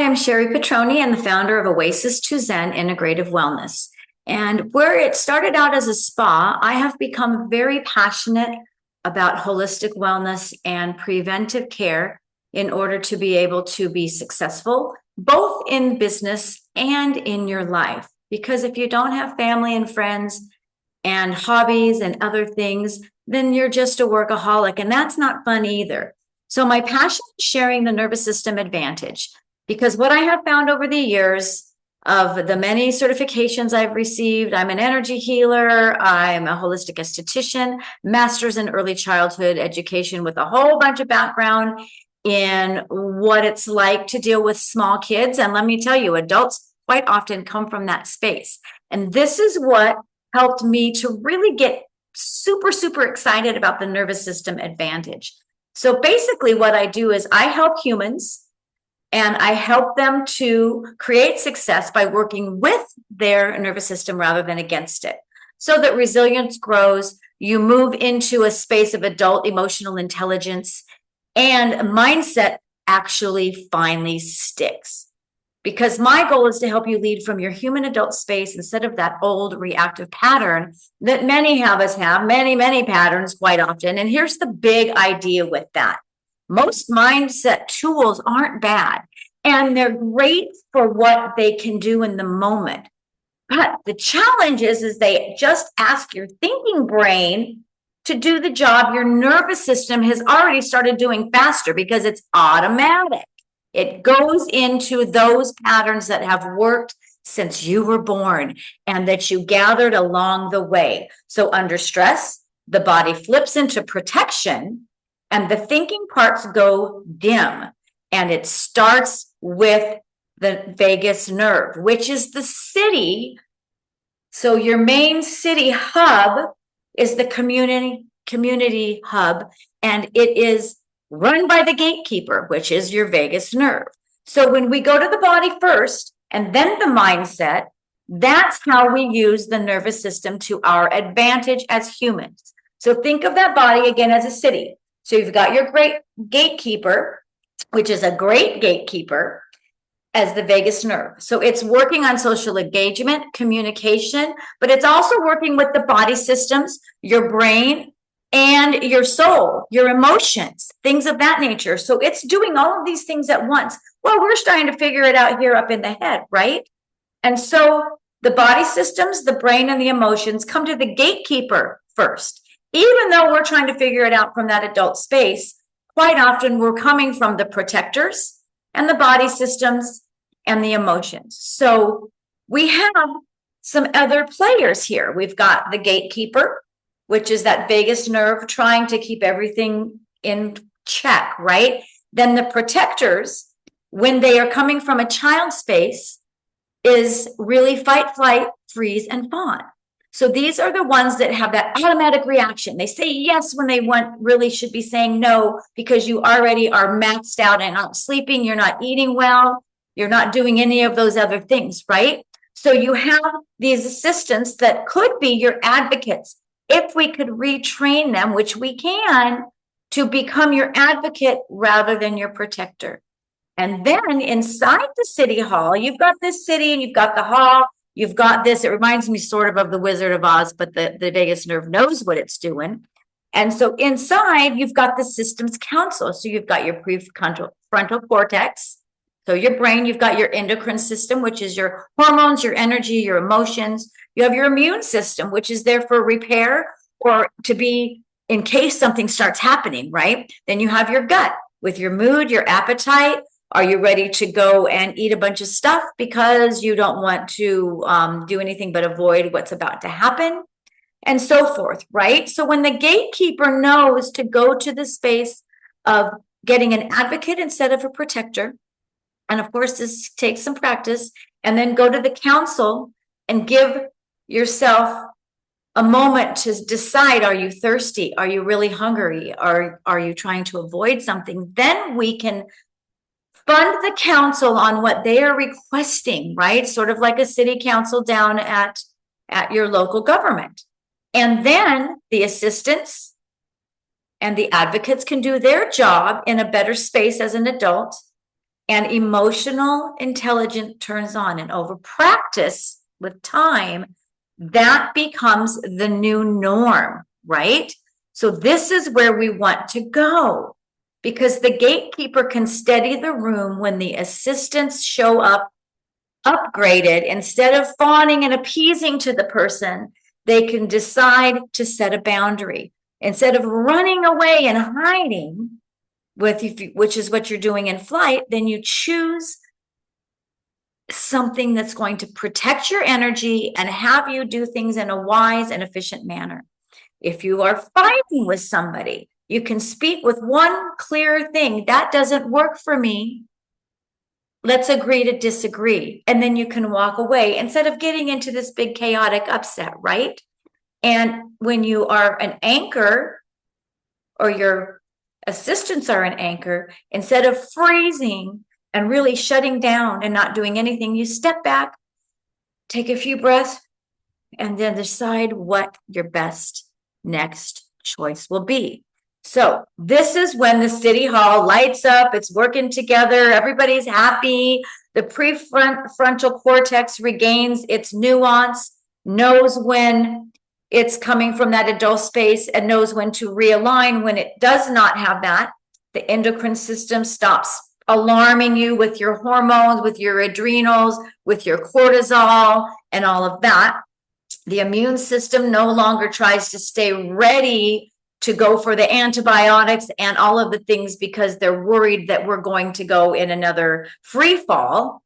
I'm Cheri Petroni and the founder of Oasis to Zen Integrative Wellness. And where it started out as a spa, I have become very passionate about holistic wellness and preventive care in order to be able to be successful, both in business and in your life. Because if you don't have family and friends and hobbies and other things, then you're just a workaholic, and that's not fun either. So my passion is sharing the nervous system advantage. Because what I have found over the years of the many certifications I've received, I'm an energy healer, I'm a holistic esthetician, master's in early childhood education with a whole bunch of background in what it's like to deal with small kids. And let me tell you, adults quite often come from that space. And this is what helped me to really get super, super excited about the nervous system advantage. So basically what I do is I help humans, and I help them to create success by working with their nervous system rather than against it, so that resilience grows. You move into a space of adult emotional intelligence, and mindset actually finally sticks. Because my goal is to help you lead from your human adult space instead of that old reactive pattern that many of us have, many patterns quite often. And here's the big idea with that. Most mindset tools aren't bad, and they're great for what they can do in the moment. But the challenge is they just ask your thinking brain to do the job your nervous system has already started doing faster because it's automatic. It goes into those patterns that have worked since you were born and that you gathered along the way. So under stress, the body flips into protection and the thinking parts go dim. And it starts with the vagus nerve, which is the city. So your main city hub is the community hub, and it is run by the gatekeeper, which is your vagus nerve. So when we go to the body first and then the mindset, that's how we use the nervous system to our advantage as humans. So think of that body again as a city. So you've got your great gatekeeper, which is a great gatekeeper, as the vagus nerve. So it's working on social engagement, communication, but it's also working with the body systems, your brain, and your soul, your emotions, things of that nature. So it's doing all of these things at once. Well, we're starting to figure it out here up in the head, right? And so the body systems, the brain, and the emotions come to the gatekeeper first. Even though we're trying to figure it out from that adult space, quite often we're coming from the protectors and the body systems and the emotions. So we have some other players here. We've got the gatekeeper, which is that vagus nerve trying to keep everything in check, right? Then the protectors, when they are coming from a child space, is really fight, flight, freeze, and fawn. So these are the ones that have that automatic reaction. They say yes when they really should be saying no, because you already are maxed out and not sleeping, you're not eating well, you're not doing any of those other things, right? So you have these assistants that could be your advocates. If we could retrain them, which we can, to become your advocate rather than your protector. And then inside the city hall, you've got this city and you've got the hall. You've got this, it reminds me sort of the Wizard of Oz, but the vagus nerve knows what it's doing. And so inside, you've got the systems council. So you've got your prefrontal cortex, so your brain, you've got your endocrine system, which is your hormones, your energy, your emotions. You have your immune system, which is there for repair or to be in case something starts happening, right? Then you have your gut with your mood, your appetite. Are you ready to go and eat a bunch of stuff because you don't want to do anything but avoid what's about to happen? And so forth, right? So when the gatekeeper knows to go to the space of getting an advocate instead of a protector, and of course this takes some practice, and then go to the council and give yourself a moment to decide, are you thirsty? Are you really hungry? Are you trying to avoid something? Then we can fund the council on what they are requesting, right? Sort of like a city council down at your local government. And then the assistants and the advocates can do their job in a better space as an adult. and emotional intelligence turns on. And over practice with time, that becomes the new norm, right? So this is where we want to go, because the gatekeeper can steady the room when the assistants show up upgraded. Instead of fawning and appeasing to the person, they can decide to set a boundary. Instead of running away and hiding, which is what you're doing in flight, then you choose something that's going to protect your energy and have you do things in a wise and efficient manner. If you are fighting with somebody, you can speak with one clear thing: that doesn't work for me. Let's agree to disagree. And then you can walk away instead of getting into this big chaotic upset, right? And when you are an anchor, or your assistants are an anchor, instead of freezing and really shutting down and not doing anything, you step back, take a few breaths, and then decide what your best next choice will be. So this is when the city hall lights up, it's working together, everybody's happy, the prefrontal cortex regains its nuance, knows when it's coming from that adult space, and knows when to realign. When it does not have that, the endocrine system stops alarming you with your hormones, with your adrenals, with your cortisol, and all of that. The immune system no longer tries to stay ready to go for the antibiotics and all of the things because they're worried that we're going to go in another free fall.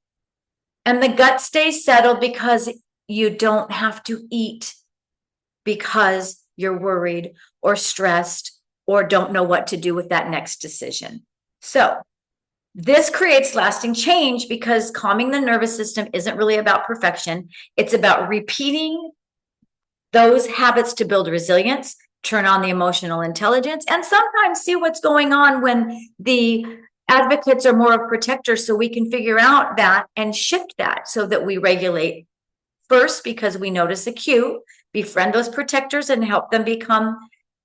And the gut stays settled because you don't have to eat because you're worried or stressed or don't know what to do with that next decision. So this creates lasting change because calming the nervous system isn't really about perfection. It's about repeating those habits to build resilience, turn on the emotional intelligence, and sometimes see what's going on when the advocates are more of protectors, so we can figure out that and shift that so that we regulate first because we notice a cue, befriend those protectors and help them become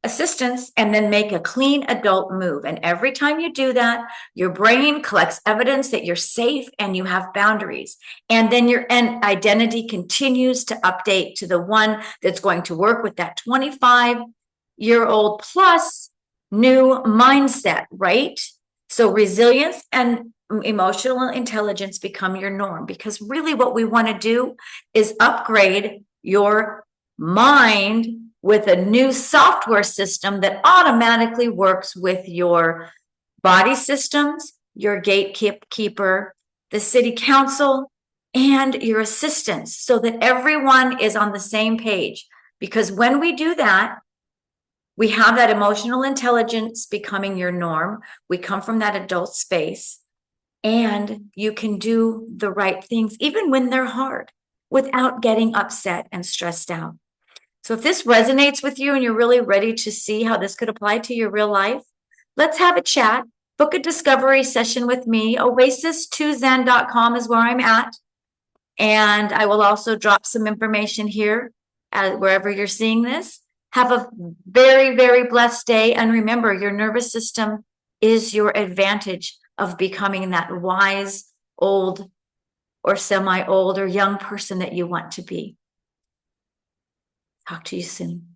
assistants, and then make a clean adult move. And every time you do that, your brain collects evidence that you're safe and you have boundaries. And then your identity continues to update to the one that's going to work with that 25-year-old plus new mindset, right? So resilience and emotional intelligence become your norm, because really what we want to do is upgrade your mind with a new software system that automatically works with your body systems, your gatekeeper, the city council, and your assistants, so that everyone is on the same page. Because when we do that, we have that emotional intelligence becoming your norm. We come from that adult space, and you can do the right things, even when they're hard, without getting upset and stressed out. So if this resonates with you and you're really ready to see how this could apply to your real life, let's have a chat. Book a discovery session with me. Oasis2zen.com is where I'm at. And I will also drop some information here wherever you're seeing this. Have a very, very blessed day. And remember, your nervous system is your advantage of becoming that wise, old, or semi-old or young person that you want to be. Talk to you soon.